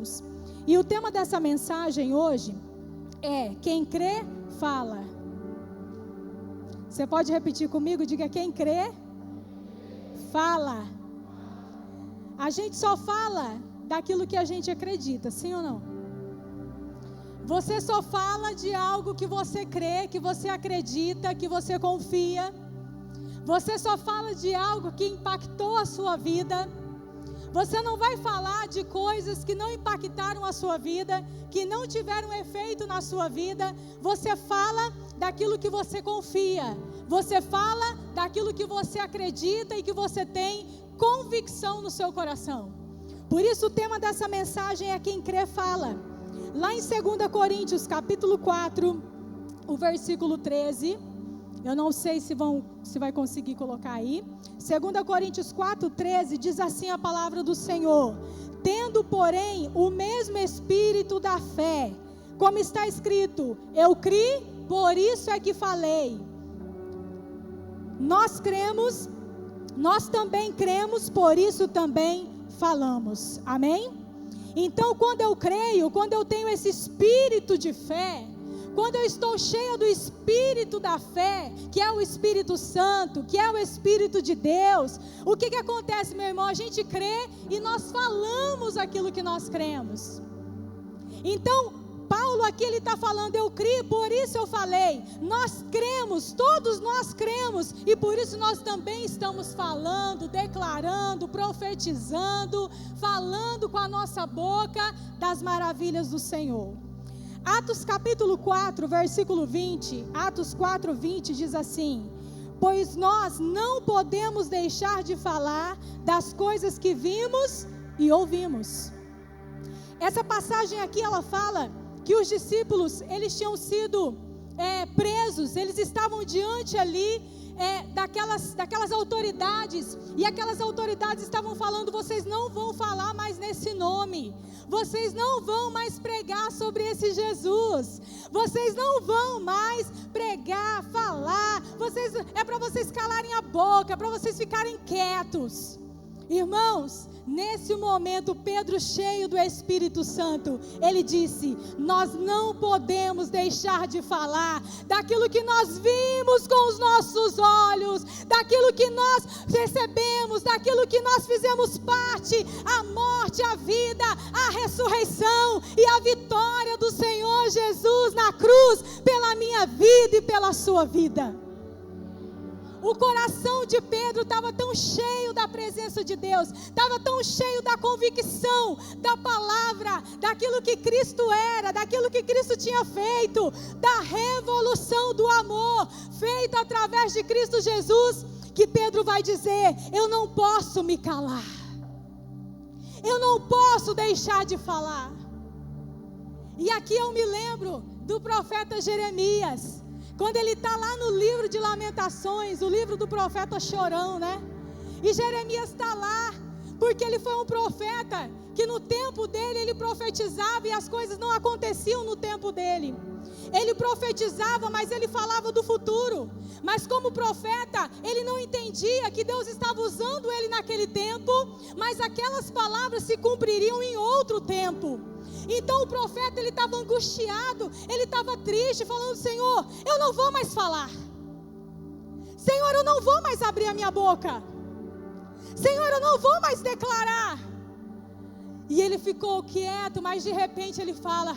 irmãos. E o tema dessa mensagem hoje é: quem crê, fala. Você pode repetir comigo? Diga: quem crê, fala. A gente só fala daquilo que a gente acredita, sim ou não? Você só fala de algo que você crê, que você acredita, que você confia. Você só fala de algo que impactou a sua vida. Você não vai falar de coisas que não impactaram a sua vida, que não tiveram efeito na sua vida. Você fala daquilo que você confia. Você fala daquilo que você acredita e que você tem convicção no seu coração. Por isso o tema dessa mensagem é: quem crê, fala. Lá em 2 Coríntios, capítulo 4, o versículo 13... Eu não sei se vai conseguir colocar aí. 2 Coríntios 4:13 diz assim a palavra do Senhor: tendo, porém, o mesmo espírito da fé, como está escrito, eu criei, por isso é que falei. Nós cremos, nós também cremos, por isso também falamos. Amém? Então, quando eu creio, quando eu tenho esse espírito de fé, quando eu estou cheia do Espírito da fé, que é o Espírito Santo, que é o Espírito de Deus, o que acontece, meu irmão? A gente crê e nós falamos aquilo que nós cremos. Então, Paulo aqui ele está falando: eu criei, por isso eu falei. Nós cremos, todos nós cremos, e por isso nós também estamos falando, declarando, profetizando, falando com a nossa boca das maravilhas do Senhor. Atos capítulo 4, versículo 20, Atos 4:20 diz assim: pois nós não podemos deixar de falar das coisas que vimos e ouvimos. Essa passagem aqui, ela fala que os discípulos, eles tinham sido presos, eles estavam diante ali daquelas autoridades, e aquelas autoridades estavam falando: vocês não vão falar mais nesse nome, vocês não vão mais pregar sobre esse Jesus, vocês não vão mais pregar, falar, é para vocês calarem a boca, é para vocês ficarem quietos. Irmãos, nesse momento, Pedro, cheio do Espírito Santo, ele disse: nós não podemos deixar de falar daquilo que nós vimos com os nossos olhos, daquilo que nós recebemos, daquilo que nós fizemos parte, a morte, a vida, a ressurreição e a vitória do Senhor Jesus na cruz, pela minha vida e pela sua vida. O coração de Pedro estava tão cheio da presença de Deus, estava tão cheio da convicção, da palavra, daquilo que Cristo era, daquilo que Cristo tinha feito, da revolução do amor, feita através de Cristo Jesus, que Pedro vai dizer: eu não posso me calar, eu não posso deixar de falar. E aqui eu me lembro do profeta Jeremias, quando ele está lá no livro de Lamentações, o livro do profeta chorão, né? E Jeremias está lá, porque ele foi um profeta, que no tempo dele ele profetizava, e as coisas não aconteciam no tempo dele. Ele profetizava, mas ele falava do futuro. Mas como profeta, ele não entendia que Deus estava usando ele naquele tempo, mas aquelas palavras se cumpririam em outro tempo. Então o profeta, ele estava angustiado, ele estava triste, falando: Senhor, eu não vou mais falar, Senhor, eu não vou mais abrir a minha boca, Senhor, eu não vou mais declarar. E ele ficou quieto, mas de repente ele fala: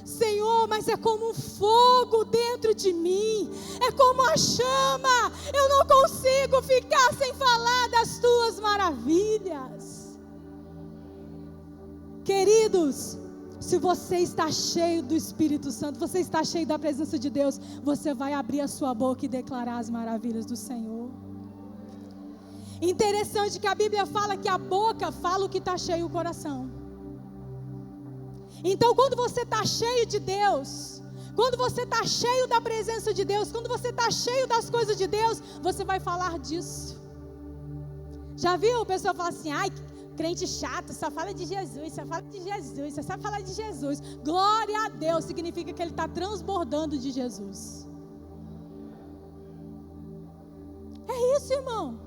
Senhor, mas é como um fogo dentro de mim, é como a chama, eu não consigo ficar sem falar das tuas maravilhas. Queridos, se você está cheio do Espírito Santo, você está cheio da presença de Deus, você vai abrir a sua boca e declarar as maravilhas do Senhor. Interessante que a Bíblia fala que a boca fala o que está cheio o coração. Então, quando você está cheio de Deus, quando você está cheio da presença de Deus, quando você está cheio das coisas de Deus, você vai falar disso. Já viu? A pessoa fala assim: ai, crente chato, só fala de Jesus, só fala de Jesus, só sabe falar de Jesus. Glória a Deus, significa que ele está transbordando de Jesus. É isso, irmão.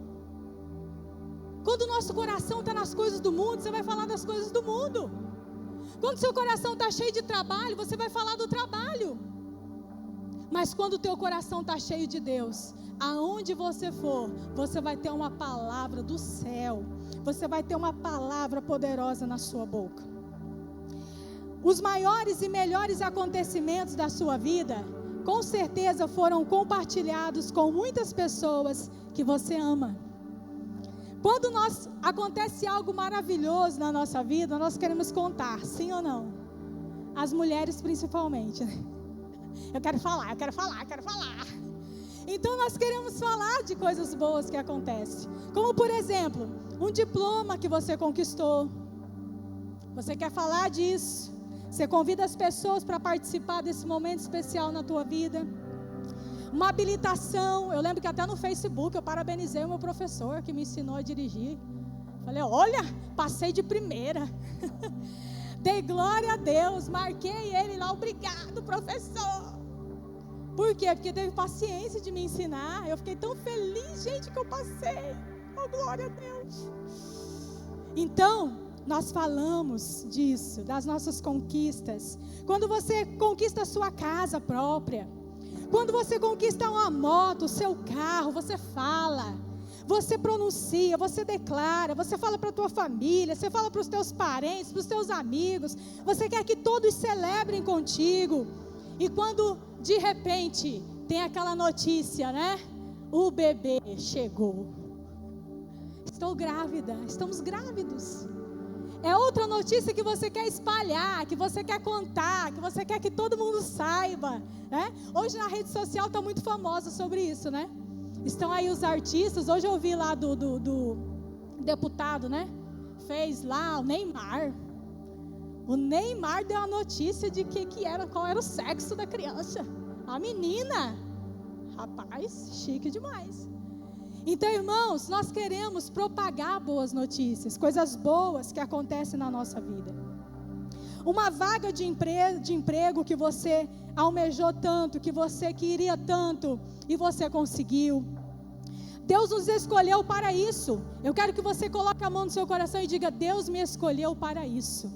Quando o nosso coração está nas coisas do mundo, você vai falar das coisas do mundo. Quando seu coração está cheio de trabalho, você vai falar do trabalho. Mas quando o teu coração está cheio de Deus, aonde você for, você vai ter uma palavra do céu. Você vai ter uma palavra poderosa na sua boca. Os maiores e melhores acontecimentos da sua vida, com certeza foram compartilhados com muitas pessoas que você ama. Quando acontece algo maravilhoso na nossa vida, nós queremos contar, sim ou não? As mulheres principalmente, né? Eu quero falar. Então nós queremos falar de coisas boas que acontecem. Como por exemplo, um diploma que você conquistou. Você quer falar disso. Você convida as pessoas para participar desse momento especial na tua vida. Uma habilitação. Eu lembro que até no Facebook eu parabenizei o meu professor que me ensinou a dirigir. Falei, olha, passei de primeira. Dei glória a Deus, marquei ele lá, obrigado, professor. Por quê? Porque teve paciência de me ensinar. Eu fiquei tão feliz, gente, que eu passei. Oh, glória a Deus. Então, nós falamos disso, das nossas conquistas. Quando você conquista a sua casa própria, quando você conquista uma moto, o seu carro, você fala, você pronuncia, você declara, você fala para a tua família, você fala para os teus parentes, para os teus amigos, você quer que todos celebrem contigo. E quando de repente tem aquela notícia, né? O bebê chegou. Estou grávida, estamos grávidos. É outra notícia que você quer espalhar, que você quer contar, que você quer que todo mundo saiba, né? Hoje na rede social está muito famosa sobre isso, né? Estão aí os artistas. Hoje eu ouvi lá do deputado, né? Fez lá o Neymar. O Neymar deu a notícia de qual era o sexo da criança. A menina. Rapaz, chique demais. Então, irmãos, nós queremos propagar boas notícias, coisas boas que acontecem na nossa vida. Uma vaga de emprego que você almejou tanto, que você queria tanto e você conseguiu. Deus nos escolheu para isso. Eu quero que você coloque a mão no seu coração e diga: Deus me escolheu para isso.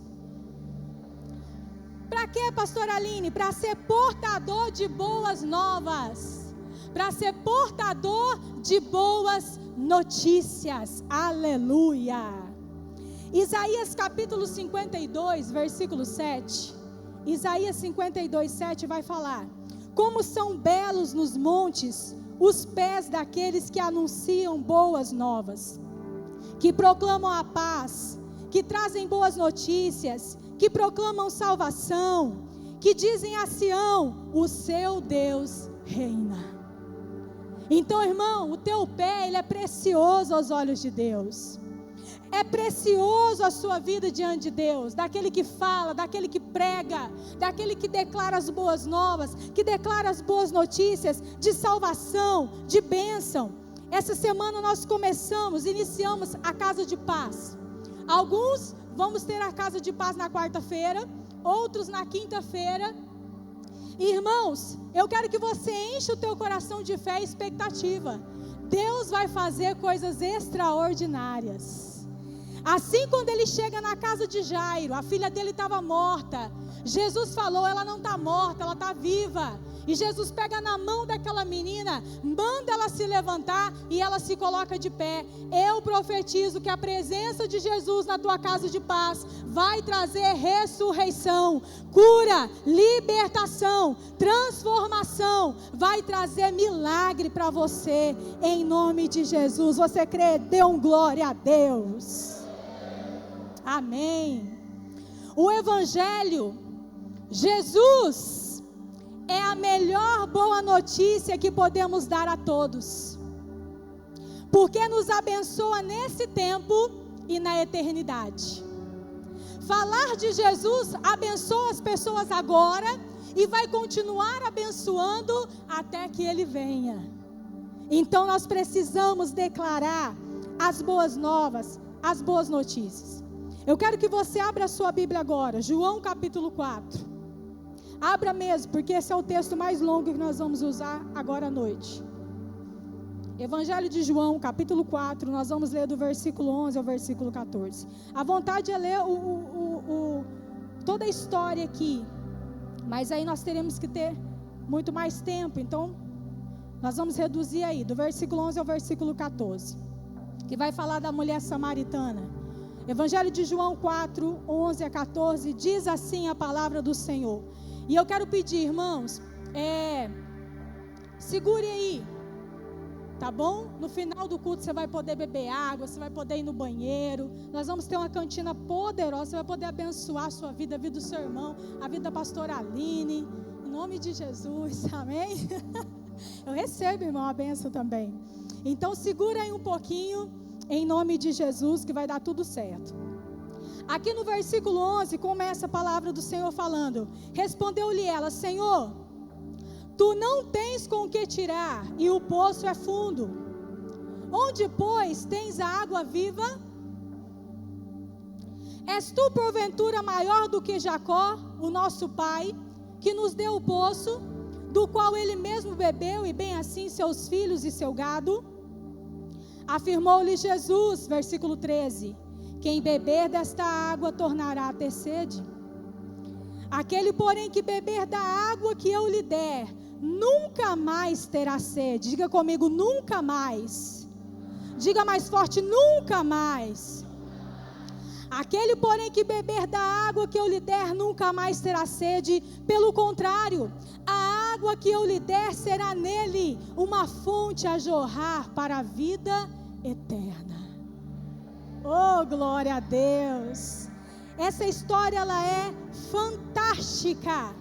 Para quê, pastora Aline? Para ser portador de boas novas. Para ser portador de boas notícias. Aleluia. Isaías capítulo 52, versículo 7. Isaías 52, 7 vai falar: como são belos nos montes os pés daqueles que anunciam boas novas, que proclamam a paz, que trazem boas notícias, que proclamam salvação, que dizem a Sião: o seu Deus reina. Então, irmão, o teu pé, ele é precioso aos olhos de Deus. É precioso a sua vida diante de Deus, daquele que fala, daquele que prega, daquele que declara as boas novas, que declara as boas notícias de salvação, de bênção. Essa semana nós iniciamos a Casa de Paz. Alguns vamos ter a Casa de Paz na quarta-feira, outros na quinta-feira. Irmãos, eu quero que você encha o teu coração de fé e expectativa. Deus vai fazer coisas extraordinárias. Assim, quando ele chega na casa de Jairo, a filha dele estava morta. Jesus falou: ela não está morta, ela está viva. E Jesus pega na mão daquela menina, manda ela se levantar e ela se coloca de pé. Eu profetizo que a presença de Jesus na tua casa de paz vai trazer ressurreição, cura, libertação, transformação, vai trazer milagre para você, em nome de Jesus. Você crê? Dê um glória a Deus. Amém. O Evangelho, Jesus é a melhor boa notícia que podemos dar a todos, porque nos abençoa nesse tempo e na eternidade. Falar de Jesus abençoa as pessoas agora e vai continuar abençoando até que Ele venha. Então nós precisamos declarar as boas novas, as boas notícias. Eu quero que você abra a sua Bíblia agora, João capítulo 4. Abra mesmo, porque esse é o texto mais longo que nós vamos usar agora à noite. Evangelho de João, capítulo 4, nós vamos ler do versículo 11 ao versículo 14. A vontade é ler toda a história aqui, mas aí nós teremos que ter muito mais tempo, então nós vamos reduzir aí, do versículo 11 ao versículo 14, que vai falar da mulher samaritana. Evangelho de João 4, 11 a 14, diz assim a palavra do Senhor. E eu quero pedir, irmãos, segure aí, tá bom? No final do culto você vai poder beber água, você vai poder ir no banheiro. Nós vamos ter uma cantina poderosa, você vai poder abençoar a sua vida, a vida do seu irmão, a vida da pastora Aline, em nome de Jesus, amém? Eu recebo, irmão, a bênção também. Então segura aí um pouquinho, em nome de Jesus, que vai dar tudo certo. Aqui no versículo 11, começa a palavra do Senhor falando: respondeu-lhe ela: Senhor, tu não tens com que tirar, e o poço é fundo. Onde, pois, tens a água viva? És tu, porventura, maior do que Jacó, o nosso pai, que nos deu o poço, do qual ele mesmo bebeu, e bem assim seus filhos e seu gado? Afirmou-lhe Jesus, versículo 13: quem beber desta água tornará a ter sede. Aquele, porém, que beber da água que eu lhe der, nunca mais terá sede. Diga comigo, nunca mais. Diga mais forte, nunca mais. Aquele, porém, que beber da água que eu lhe der, nunca mais terá sede. Pelo contrário, a água que eu lhe der será nele uma fonte a jorrar para a vida eterna. Oh, glória a Deus. Essa história, ela é fantástica.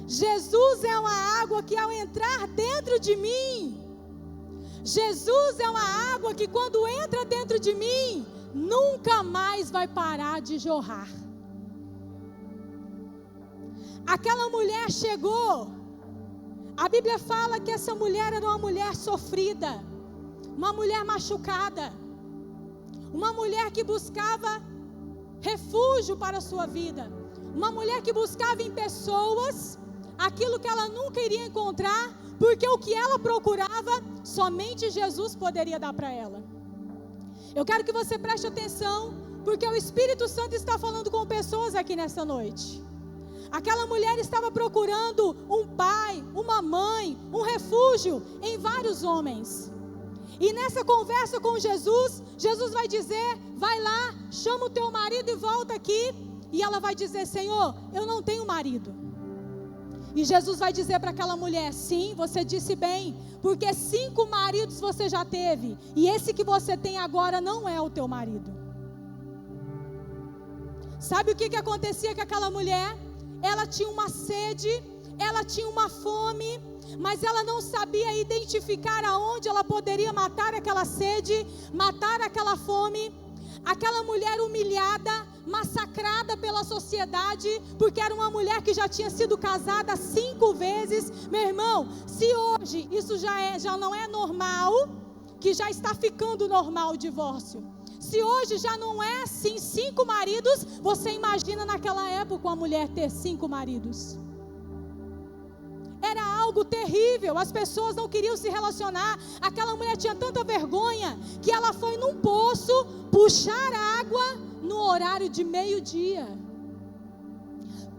Jesus é uma água que, ao entrar dentro de mim, Jesus é uma água que, quando entra dentro de mim, nunca mais vai parar de jorrar. Aquela mulher chegou, a Bíblia fala que essa mulher era uma mulher sofrida, uma mulher machucada, uma mulher que buscava refúgio para a sua vida, uma mulher que buscava em pessoas aquilo que ela nunca iria encontrar, porque o que ela procurava, somente Jesus poderia dar para ela. Eu quero que você preste atenção, porque o Espírito Santo está falando com pessoas aqui nessa noite. Aquela mulher estava procurando um pai, uma mãe, um refúgio em vários homens. E nessa conversa com Jesus, Jesus vai dizer: vai lá, chama o teu marido e volta aqui. E ela vai dizer: Senhor, eu não tenho marido. E Jesus vai dizer para aquela mulher: sim, você disse bem, porque 5 maridos você já teve, e esse que você tem agora não é o teu marido. Sabe o que acontecia com aquela mulher? Ela tinha uma sede, ela tinha uma fome, mas ela não sabia identificar aonde ela poderia matar aquela sede, matar aquela fome. Aquela mulher humilhada, massacrada pela sociedade, porque era uma mulher que já tinha sido casada 5 vezes. Meu irmão, se hoje isso já não é normal, que já está ficando normal o divórcio, se hoje já não é assim 5 maridos, você imagina naquela época uma mulher ter 5 maridos. Era algo terrível, as pessoas não queriam se relacionar. Aquela mulher tinha tanta vergonha que ela foi num poço puxar água no horário de meio-dia.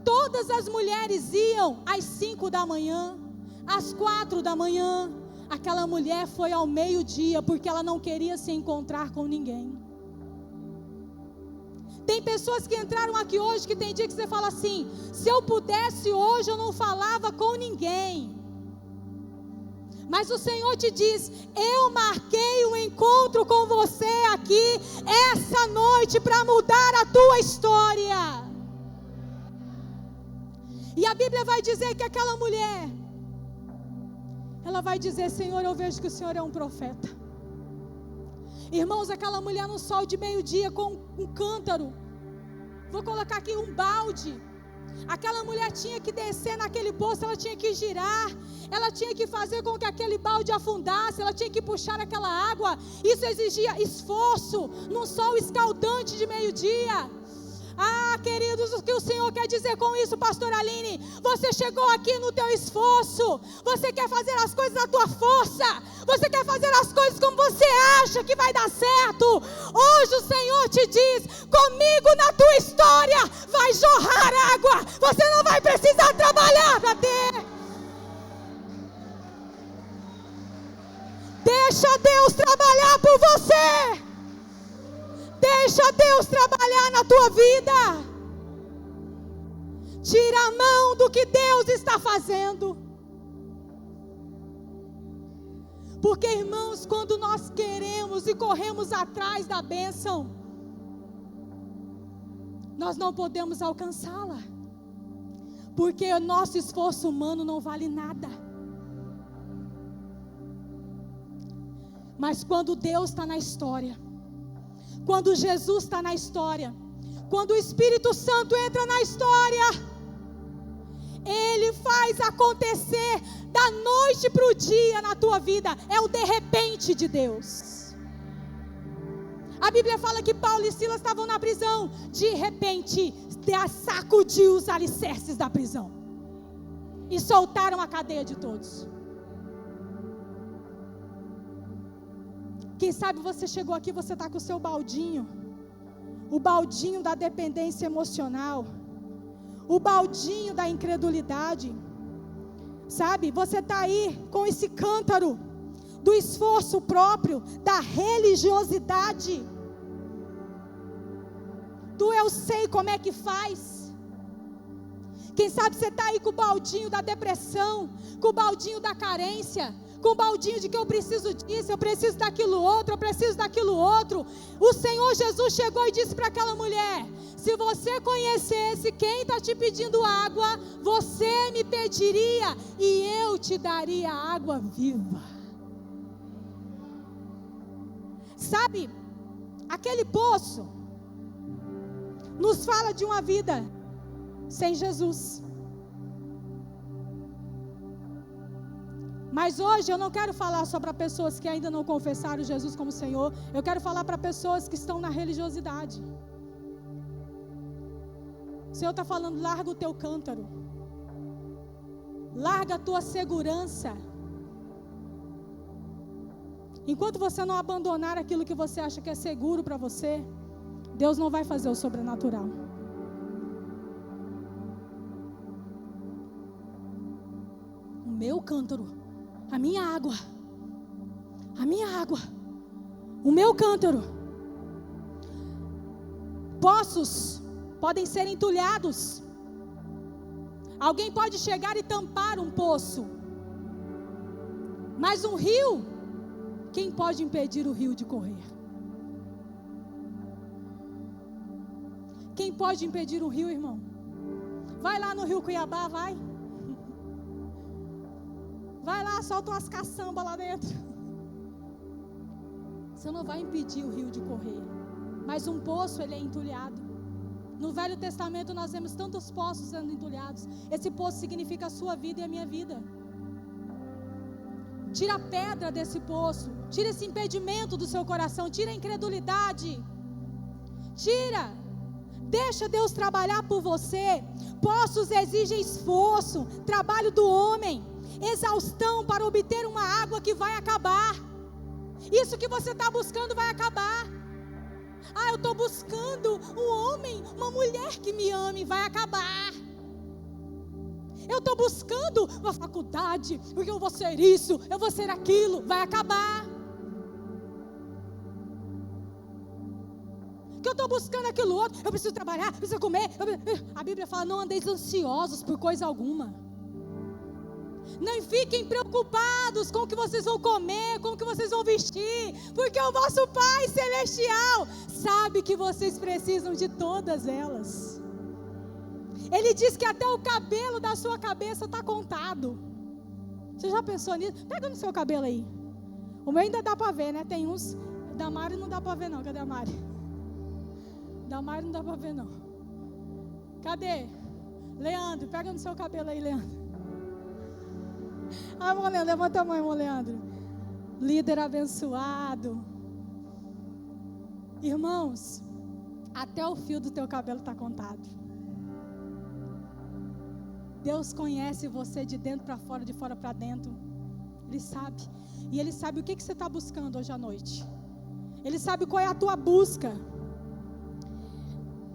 Todas as mulheres iam às 5 da manhã, às 4 da manhã. Aquela mulher foi ao meio-dia porque ela não queria se encontrar com ninguém. Tem pessoas que entraram aqui hoje, que tem dia que você fala assim: se eu pudesse hoje eu não falava com ninguém. Mas o Senhor te diz: eu marquei um encontro com você aqui essa noite para mudar a tua história. E a Bíblia vai dizer que aquela mulher, ela vai dizer: Senhor, eu vejo que o Senhor é um profeta. Irmãos, aquela mulher no sol de meio-dia com um cântaro, vou colocar aqui um balde. Aquela mulher tinha que descer naquele poço, ela tinha que girar, ela tinha que fazer com que aquele balde afundasse, ela tinha que puxar aquela água. Isso exigia esforço, num sol escaldante de meio-dia. Ah, queridos, o que o Senhor quer dizer com isso, pastor Aline? Você chegou aqui no teu esforço, você quer fazer as coisas da tua força, Você quer fazer as coisas como você acha que vai dar certo. Hoje o Senhor te diz: comigo na tua história vai jorrar água. Você não vai precisar trabalhar para ter. Deixa Deus trabalhar por você. Deixa Deus trabalhar na tua vida. Tira a mão do que Deus está fazendo. Porque, irmãos, quando nós queremos e corremos atrás da bênção, nós não podemos alcançá-la. Porque o nosso esforço humano não vale nada. Mas quando Deus está na história, quando Jesus está na história, quando o Espírito Santo entra na história, Ele faz acontecer da noite para o dia na tua vida. É o de repente de Deus. A Bíblia fala que Paulo e Silas estavam na prisão. De repente, Deus sacudiu os alicerces da prisão e soltaram a cadeia de todos. Quem sabe você chegou aqui, você está com o seu baldinho, o baldinho da dependência emocional, o baldinho da incredulidade, sabe? Você está aí com esse cântaro do esforço próprio, da religiosidade, do eu sei como é que faz. Quem sabe você está aí com o baldinho da depressão, com o baldinho da carência, com o baldinho de que eu preciso disso, eu preciso daquilo outro, eu preciso daquilo outro. O Senhor Jesus chegou e disse para aquela mulher: se você conhecesse quem está te pedindo água, você me pediria e eu te daria água viva. Sabe, aquele poço nos fala de uma vida sem Jesus. Mas hoje eu não quero falar só para pessoas que ainda não confessaram Jesus como Senhor. Eu quero falar para pessoas que estão na religiosidade. O Senhor está falando: larga o teu cântaro, larga a tua segurança. Enquanto você não abandonar aquilo que você acha que é seguro para você, Deus não vai fazer o sobrenatural. O meu cântaro, a minha água, o meu cântaro. Poços podem ser entulhados. Alguém pode chegar e tampar um poço, mas um rio, quem pode impedir o rio de correr? Quem pode impedir o rio, irmão? Vai lá no Rio Cuiabá, vai lá, solta umas caçambas lá dentro. Você não vai impedir o rio de correr. Mas um poço, ele é entulhado. No Velho Testamento nós vemos tantos poços sendo entulhados. Esse poço significa a sua vida e a minha vida. Tira a pedra desse poço, tira esse impedimento do seu coração, tira a incredulidade, tira, deixa Deus trabalhar por você. Poços exigem esforço, trabalho do homem, exaustão para obter uma água que vai acabar. Isso que você está buscando vai acabar. Eu estou buscando um homem, uma mulher que me ame, vai acabar. Eu estou buscando uma faculdade, porque eu vou ser isso, eu vou ser aquilo, vai acabar. Que eu estou buscando aquilo outro, eu preciso trabalhar, eu preciso comer. A Bíblia fala: não andeis ansiosos por coisa alguma. Não fiquem preocupados com o que vocês vão comer, com o que vocês vão vestir, porque o vosso Pai Celestial sabe que vocês precisam de todas elas. Ele diz que até o cabelo da sua cabeça está contado. Você já pensou nisso? Pega no seu cabelo aí. O meu ainda dá para ver, né? Tem uns. Da Mari não dá para ver não. Cadê a Mari? Da Mari não dá para ver não. Cadê? Leandro, pega no seu cabelo aí, Leandro. Irmão Leandro, levanta a mão, irmão Leandro. Líder abençoado. Irmãos, até o fio do teu cabelo está contado. Deus conhece você de dentro para fora, de fora para dentro. Ele sabe. E Ele sabe o que você está buscando hoje à noite. Ele sabe qual é a tua busca.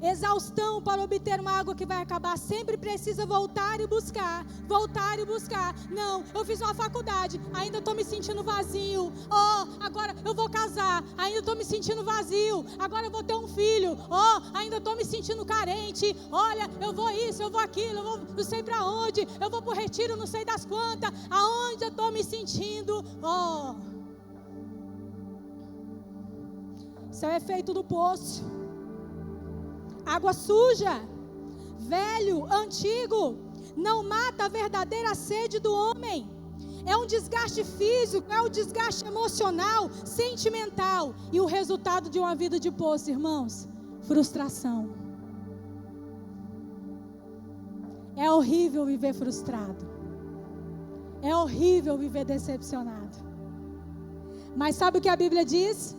Exaustão para obter uma água que vai acabar. Sempre precisa voltar e buscar. Voltar e buscar. Não, eu fiz uma faculdade, ainda estou me sentindo vazio. Agora eu vou casar, ainda estou me sentindo vazio. Agora eu vou ter um filho. Ainda estou me sentindo carente. Olha, eu vou isso, eu vou aquilo, eu vou não sei para onde. Eu vou para o retiro, não sei das quantas. Aonde eu estou me sentindo? Isso é o efeito do poço. Água suja, velho, antigo, não mata a verdadeira sede do homem. É um desgaste físico, é um desgaste emocional, sentimental. E o resultado de uma vida de poço, irmãos, frustração. É horrível viver frustrado. É horrível viver decepcionado. Mas sabe o que a Bíblia diz?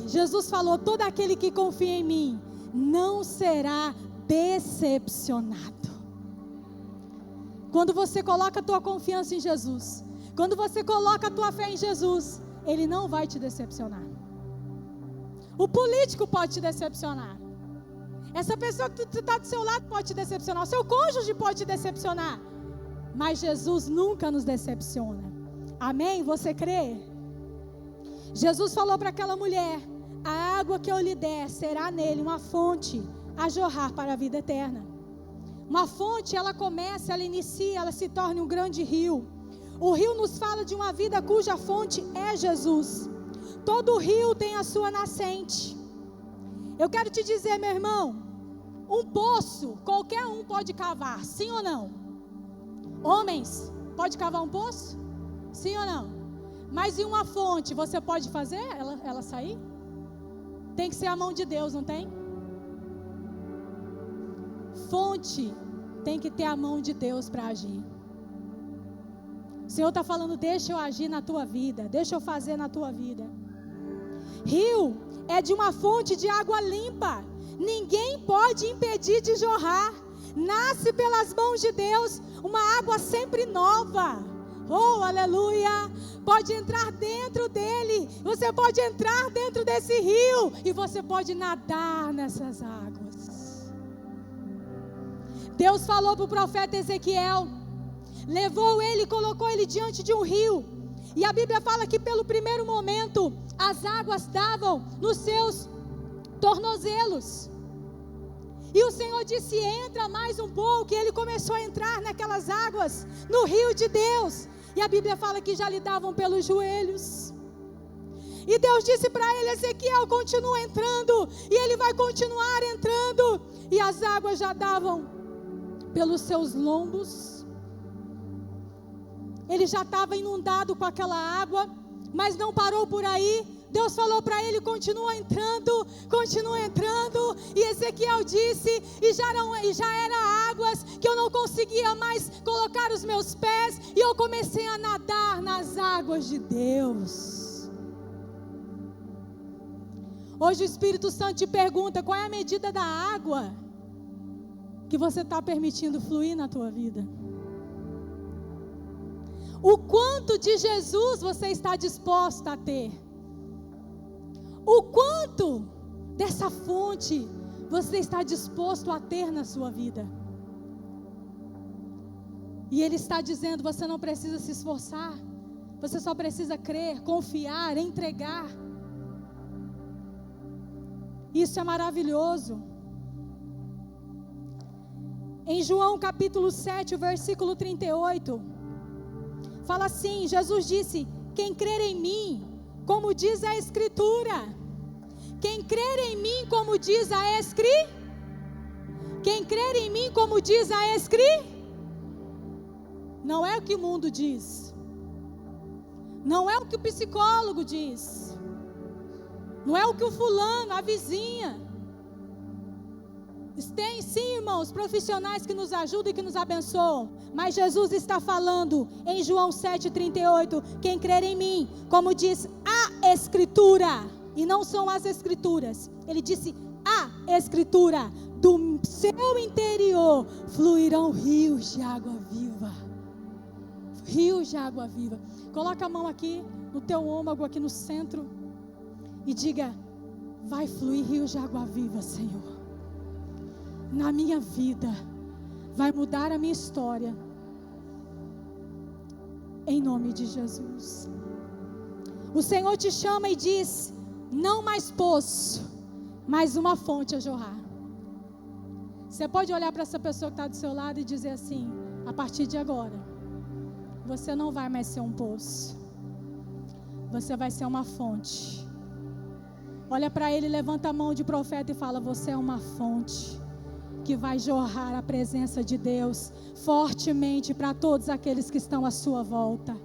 Jesus falou, todo aquele que confia em mim, não será decepcionado. Quando você coloca a tua confiança em Jesus, quando você coloca a tua fé em Jesus, Ele não vai te decepcionar. O político pode te decepcionar. Essa pessoa que está do seu lado pode te decepcionar. O seu cônjuge pode te decepcionar. Mas Jesus nunca nos decepciona. Amém? Você crê? Jesus falou para aquela mulher: a água que eu lhe der será nele uma fonte a jorrar para a vida eterna. Uma fonte, ela começa, ela inicia, ela se torna um grande rio. O rio nos fala de uma vida cuja fonte é Jesus. Todo rio tem a sua nascente. Eu quero te dizer, meu irmão, um poço, qualquer um pode cavar, sim ou não? Homens, pode cavar um poço? Sim ou não? Mas em uma fonte, você pode fazer ela sair? Tem que ser a mão de Deus, não tem? Fonte tem que ter a mão de Deus para agir. O Senhor está falando, deixa eu agir na tua vida, deixa eu fazer na tua vida. Rio é de uma fonte de água limpa, ninguém pode impedir de jorrar. Nasce pelas mãos de Deus, uma água sempre nova. Oh, aleluia! Pode entrar dentro dele, você pode entrar dentro desse rio e você pode nadar nessas águas. Deus falou para o profeta Ezequiel, levou ele, colocou ele diante de um rio, e a Bíblia fala que pelo primeiro momento as águas davam nos seus tornozelos. E o Senhor disse, entra mais um pouco, e ele começou a entrar naquelas águas, no rio de Deus. E a Bíblia fala que já lhe davam pelos joelhos. E Deus disse para ele, Ezequiel, continua entrando. E ele vai continuar entrando. E as águas já davam pelos seus lombos. Ele já estava inundado com aquela água, mas não parou por aí. Deus falou para ele, continua entrando. E Ezequiel disse, e já era águas que eu não conseguia mais colocar os meus pés, e eu comecei a nadar nas águas de Deus. Hoje o Espírito Santo te pergunta, qual é a medida da água que você está permitindo fluir na tua vida? O quanto de Jesus você está disposto a ter? O quanto dessa fonte você está disposto a ter na sua vida? E Ele está dizendo, você não precisa se esforçar, você só precisa crer, confiar, entregar. Isso é maravilhoso. Em João capítulo 7, o versículo 38, fala assim, Jesus disse, quem crer em mim, como diz a Escritura, quem crer em mim, como diz a quem crer em mim, como diz a não é o que o mundo diz, não é o que o psicólogo diz, não é o que o fulano, a vizinha. Tem sim, irmãos, profissionais que nos ajudam e que nos abençoam, mas Jesus está falando em João 7,38, quem crer em mim, como diz a Escritura, e não são as Escrituras, ele disse a Escritura, do seu interior fluirão rios de água viva. rios de água viva. Coloca a mão aqui no teu ômago, aqui no centro, e diga: vai fluir rios de água viva, Senhor, na minha vida, vai mudar a minha história, em nome de Jesus. O Senhor te chama e diz: não mais poço, mas uma fonte a jorrar. Você pode olhar para essa pessoa que está do seu lado e dizer assim: a partir de agora, você não vai mais ser um poço, você vai ser uma fonte. Olha para ele, levanta a mão de profeta e fala: você é uma fonte que vai jorrar a presença de Deus fortemente para todos aqueles que estão à sua volta.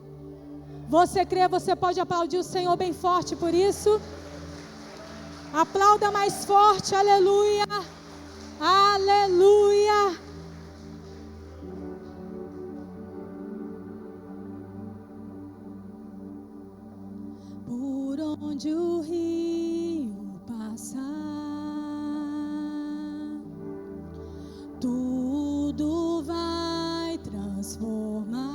Você crê? Você pode aplaudir o Senhor bem forte por isso? Aplauda mais forte, aleluia, aleluia. Por onde o rio passar, tudo vai transformar,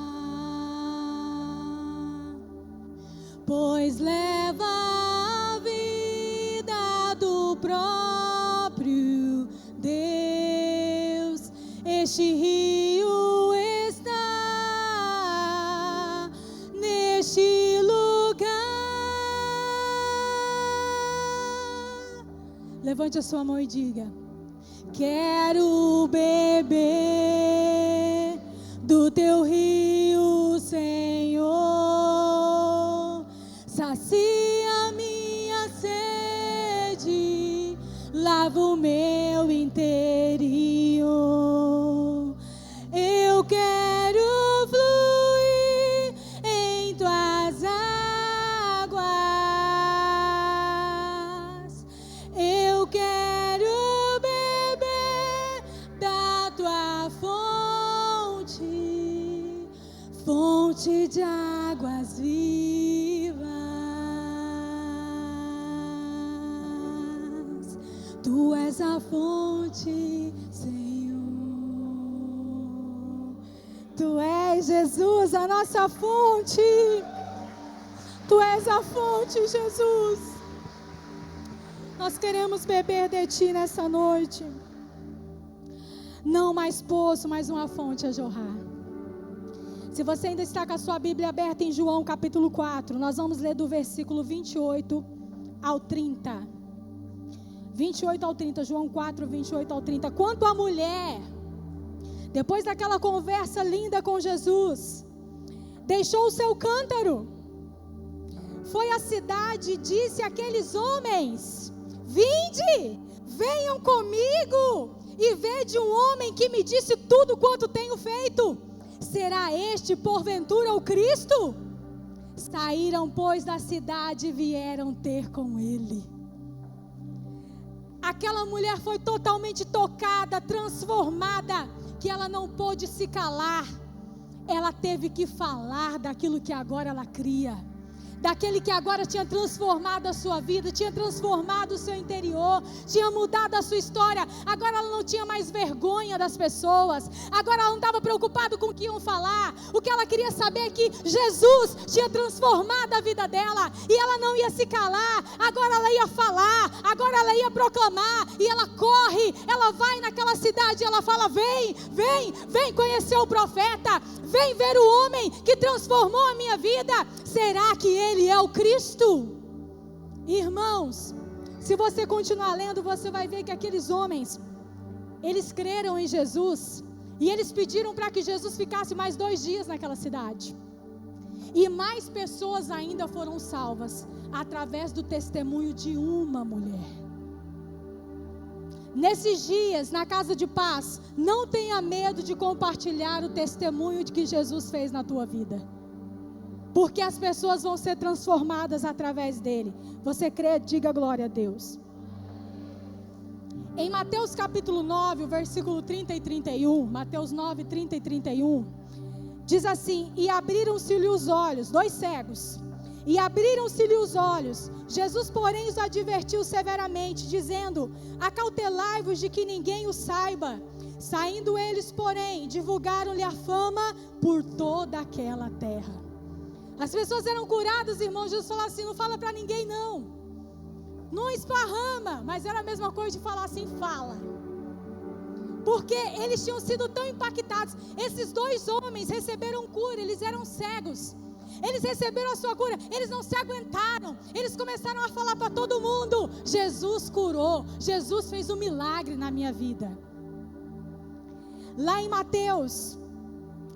pois leva a vida do próprio Deus. Este rio está neste lugar. Levante a sua mão e diga: quero beber do teu rio, Senhor. Sacia minha sede, lava o meu interior. Eu quero fluir em tuas águas. Eu quero beber da tua fonte, fonte de águas vivas. Tu és a fonte, Senhor. Tu és, Jesus, a nossa fonte. Tu és a fonte, Jesus. Nós queremos beber de Ti nessa noite. Não mais poço, mas uma fonte a jorrar. Se você ainda está com a sua Bíblia aberta em João capítulo 4, nós vamos ler do versículo 28 ao 30. 28 ao 30, João 4, 28 ao 30. Quanto à mulher, depois daquela conversa linda com Jesus, deixou o seu cântaro, foi à cidade e disse àqueles homens: vinde, venham comigo e vede um homem que me disse tudo quanto tenho feito. Será este porventura o Cristo? Saíram, pois, da cidade e vieram ter com ele. Aquela mulher foi totalmente tocada, transformada, que ela não pôde se calar. Ela teve que falar daquilo que agora ela cria, daquele que agora tinha transformado a sua vida, tinha transformado o seu interior, tinha mudado a sua história. Agora ela não tinha mais vergonha das pessoas, agora ela não estava preocupada com o que iam falar. O que ela queria saber é que Jesus tinha transformado a vida dela, e ela não ia se calar. Agora ela ia falar, agora ela ia proclamar, e ela corre, ela vai naquela cidade e ela fala: vem, vem, vem conhecer o profeta, vem ver o homem que transformou a minha vida. Será que ele é o Cristo? Irmãos, se você continuar lendo, você vai ver que aqueles homens, eles creram em Jesus, e eles pediram para que Jesus ficasse mais 2 dias naquela cidade. E mais pessoas ainda foram salvas através do testemunho de uma mulher. Nesses dias, na casa de paz, não tenha medo de compartilhar o testemunho de que Jesus fez na tua vida, porque as pessoas vão ser transformadas através dele. Você crê? Diga glória a Deus. Em Mateus capítulo 9, o versículo 30 e 31, Mateus 9, 30 e 31, diz assim: e abriram-se-lhe os olhos, 2 cegos, E abriram-se-lhe os olhos. Jesus, porém, os advertiu severamente, dizendo: acautelai-vos de que ninguém o saiba. Saindo eles, porém, divulgaram-lhe a fama por toda aquela terra. As pessoas eram curadas, irmãos. Jesus falou assim: não fala para ninguém não. Não esparrama. Mas era a mesma coisa de falar assim: fala. Porque eles tinham sido tão impactados. Esses dois homens receberam cura, eles eram cegos. Eles receberam a sua cura, eles não se aguentaram. Eles começaram a falar para todo mundo: Jesus curou, Jesus fez um milagre na minha vida. Lá em Mateus,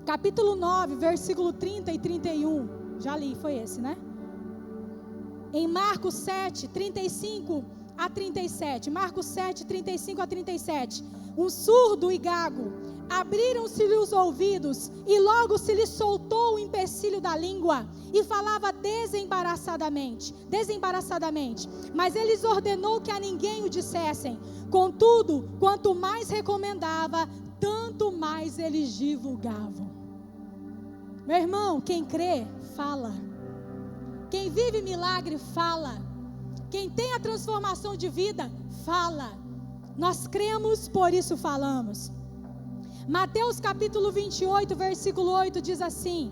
capítulo 9, versículo 30 e 31. Já li, foi esse, né? Em Marcos 7, 35 a 37. Marcos 7, 35 a 37. Um surdo e gago, abriram-se-lhe os ouvidos, e logo se lhe soltou o empecilho da língua, e falava desembaraçadamente. Mas ele lhes ordenou que a ninguém o dissessem. Contudo, quanto mais recomendava, tanto mais eles divulgavam. Meu irmão, quem crê, fala. Quem vive milagre, fala. Quem tem a transformação de vida, fala. Nós cremos, por isso falamos. Mateus capítulo 28, versículo 8 diz assim: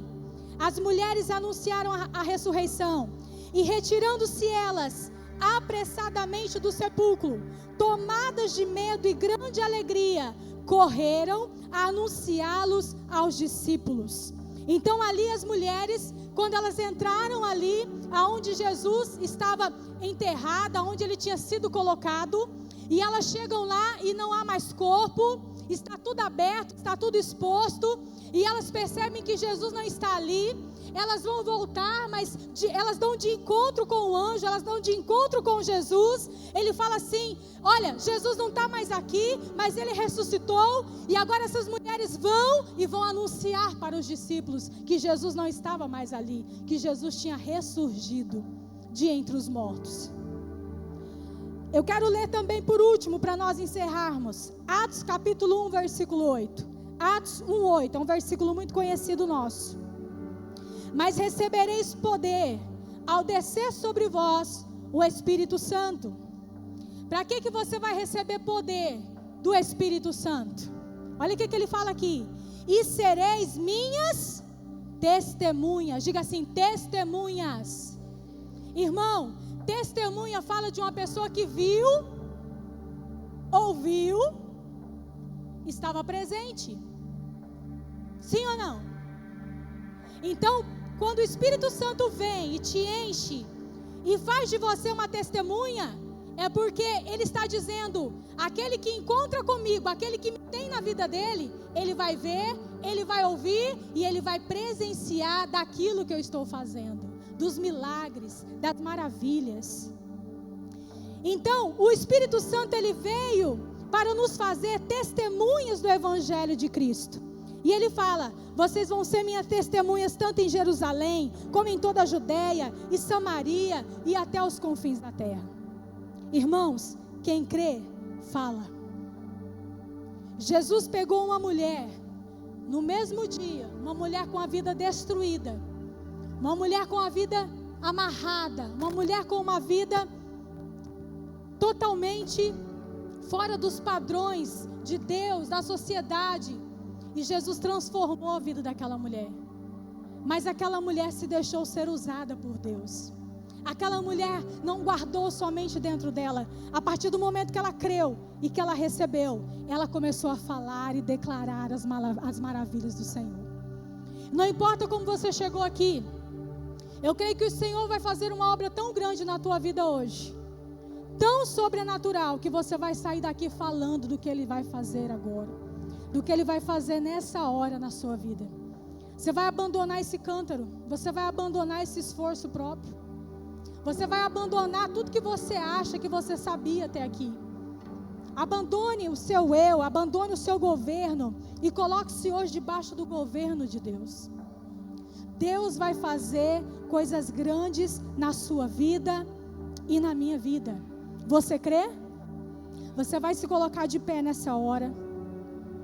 as mulheres anunciaram a ressurreição, e retirando-se elas apressadamente do sepulcro, tomadas de medo e grande alegria, correram a anunciá-los aos discípulos. Então ali as mulheres, quando elas entraram ali, aonde Jesus estava enterrado, aonde ele tinha sido colocado, e elas chegam lá e não há mais corpo, está tudo aberto, está tudo exposto, e elas percebem que Jesus não está ali. Elas vão voltar, mas elas dão de encontro com o anjo, elas dão de encontro com Jesus. Ele fala assim: olha, Jesus não está mais aqui, mas ele ressuscitou. E agora essas mulheres vão anunciar para os discípulos que Jesus não estava mais ali, que Jesus tinha ressurgido de entre os mortos. Eu quero ler também por último, para nós encerrarmos, Atos capítulo 1, versículo 8. Atos 1, 8, é um versículo muito conhecido nosso. Mas recebereis poder ao descer sobre vós o Espírito Santo. Para que você vai receber poder do Espírito Santo? Olha o que ele fala aqui: e sereis minhas testemunhas. Diga assim: testemunhas. Irmão, testemunha fala de uma pessoa que viu, ouviu, estava presente. Sim ou não? Então, quando o Espírito Santo vem e te enche e faz de você uma testemunha, é porque ele está dizendo: aquele que encontra comigo, aquele que me tem na vida dele, ele vai ver, ele vai ouvir e ele vai presenciar daquilo que eu estou fazendo, dos milagres, das maravilhas. Então, o Espírito Santo, ele veio para nos fazer testemunhas do Evangelho de Cristo. E ele fala: vocês vão ser minhas testemunhas tanto em Jerusalém, como em toda a Judeia e Samaria e até os confins da terra. Irmãos, quem crê, fala. Jesus pegou uma mulher, no mesmo dia, uma mulher com a vida destruída, uma mulher com a vida amarrada, uma mulher com uma vida totalmente fora dos padrões de Deus, da sociedade. E Jesus transformou a vida daquela mulher. Mas aquela mulher se deixou ser usada por Deus. Aquela mulher não guardou somente dentro dela. A partir do momento que ela creu e que ela recebeu, ela começou a falar e declarar as maravilhas do Senhor. Não importa como você chegou aqui, eu creio que o Senhor vai fazer uma obra tão grande na tua vida hoje, tão sobrenatural, que você vai sair daqui falando do que Ele vai fazer agora, do que Ele vai fazer nessa hora na sua vida. Você vai abandonar esse cântaro, você vai abandonar esse esforço próprio, você vai abandonar tudo que você acha que você sabia até aqui. Abandone o seu eu, abandone o seu governo e coloque-se hoje debaixo do governo de Deus. Deus vai fazer coisas grandes na sua vida e na minha vida. Você crê? Você vai se colocar de pé nessa hora.